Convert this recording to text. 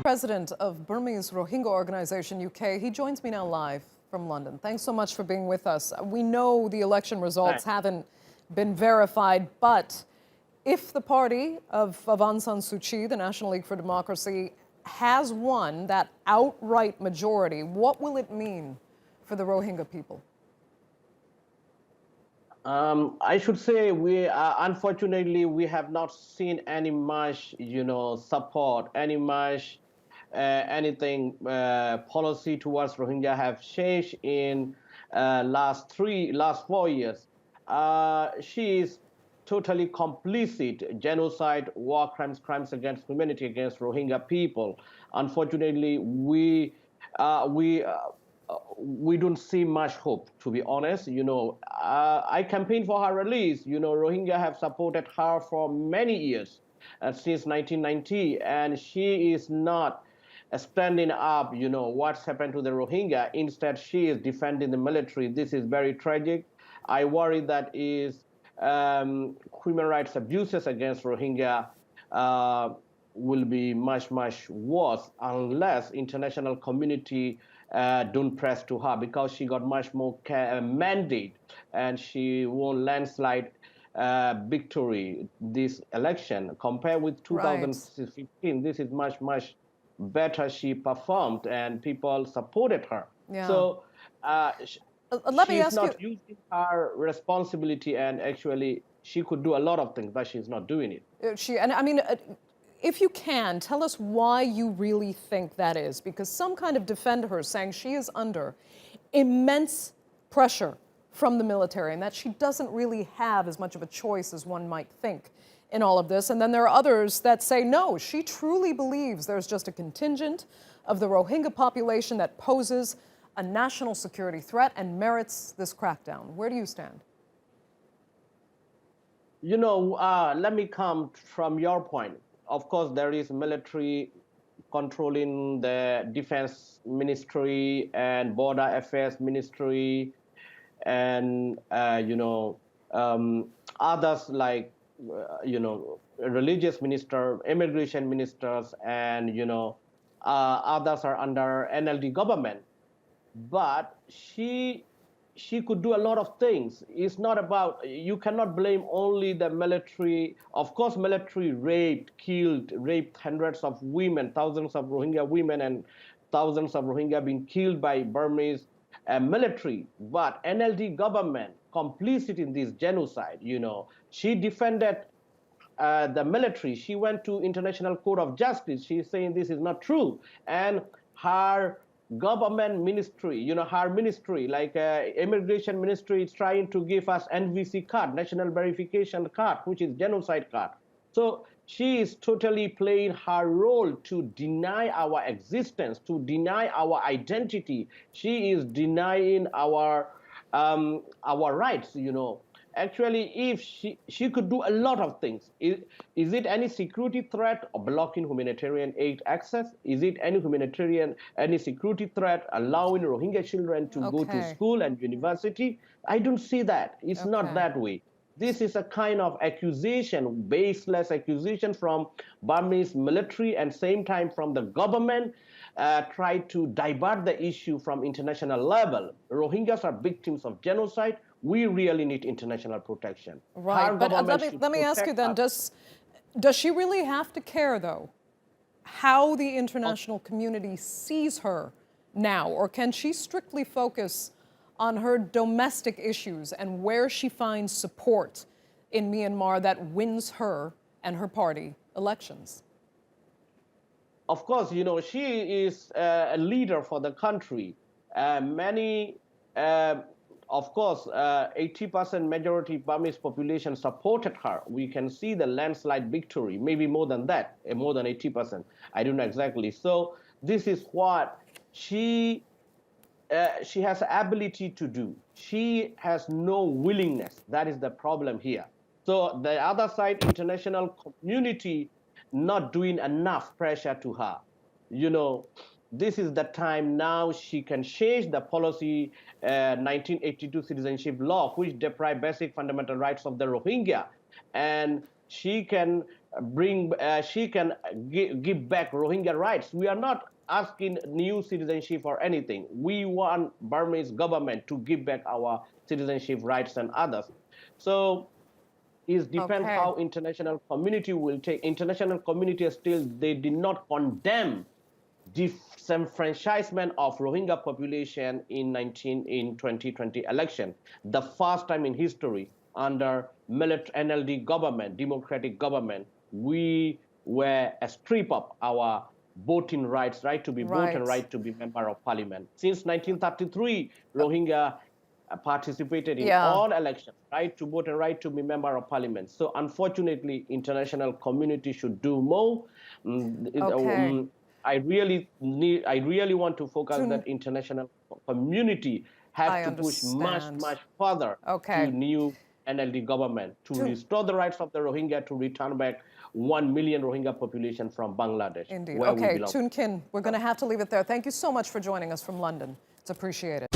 President of Burmese Rohingya Organization UK. He joins me now live from London. Thanks so much for being with us. We know the election results haven't been verified, but if the party of Aung San Suu Kyi, the National League for Democracy, has won that outright majority, what will it mean for the Rohingya people? I should say unfortunately we have not seen any much support, any much anything policy towards Rohingya have changed in last 4 years. She is totally complicit, genocide, war crimes, crimes against humanity, against Rohingya people. Unfortunately, we don't see much hope, to be honest. I campaigned for her release. Rohingya have supported her for many years, since 1990, and she is not standing up, what's happened to the Rohingya. Instead, she is defending the military. This is very tragic. I worry that is human rights abuses against Rohingya will be much, much worse unless international community don't press to her, because she got much more mandate and she won landslide victory this election. Compared with 2015, right. This is much, much better she performed and people supported her. Yeah. So she's not using her responsibility, and actually she could do a lot of things, but she's not doing it. If you can, tell us why you really think that is, because some kind of defend her, saying she is under immense pressure from the military and that she doesn't really have as much of a choice as one might think in all of this. And then there are others that say, no, she truly believes there's just a contingent of the Rohingya population that poses a national security threat and merits this crackdown. Where do you stand? Let me come from your point. Of course, there is military controlling the defense ministry and border affairs ministry, and others like religious minister, immigration ministers, and others are under NLD government. But she could do a lot of things. It's not about, you cannot blame only the military. Of course, military raped hundreds of women, thousands of Rohingya women, and thousands of Rohingya being killed by Burmese military. But NLD government complicit in this genocide. She defended the military. She went to International Court of Justice. She's saying this is not true. And her government ministry, her ministry, like immigration ministry, is trying to give us NVC card, national verification card, which is genocide card. So she is totally playing her role to deny our existence, to deny our identity. She is denying our rights, Actually, if she could do a lot of things. Is it any security threat of blocking humanitarian aid access? Is it any security threat allowing Rohingya children to go to school and university? I don't see that. It's not that way. This is a kind of accusation, baseless accusation from Burmese military, and same time from the government, try to divert the issue from international level. Rohingyas are victims of genocide. We really need international protection. Right, but let me ask you then, does she really have to care, though, how the international community sees her now? Or can she strictly focus on her domestic issues and where she finds support in Myanmar that wins her and her party elections? Of course, she is a leader for the country. Of course, 80% majority Burmese population supported her. We can see the landslide victory, maybe more than that, more than 80%. I don't know exactly. So this is what she has ability to do. She has no willingness. That is the problem here. So the other side, international community not doing enough pressure to her. This is the time now she can change the policy, 1982 citizenship law, which deprive basic fundamental rights of the Rohingya. And she can she can give back Rohingya rights. We are not asking new citizenship or anything. We want Burmese government to give back our citizenship rights and others. So it depends Okay. how international community will take. International community still, they did not condemn disenfranchisement of Rohingya population in 2020 election, the first time in history under NLD government, democratic government, we were stripped of our voting rights, right to be vote and right to be member of parliament. Since 1933, Rohingya participated in all elections, right to vote and right to be member of parliament. So unfortunately, international community should do more. Okay. I really want to focus that international community has to push much further to new NLD government to restore the rights of the Rohingya, to return back 1 million Rohingya population from Bangladesh. Indeed. Where we Okay, belong. Khin, we're going to have to leave it there. Thank you so much for joining us from London. It's appreciated.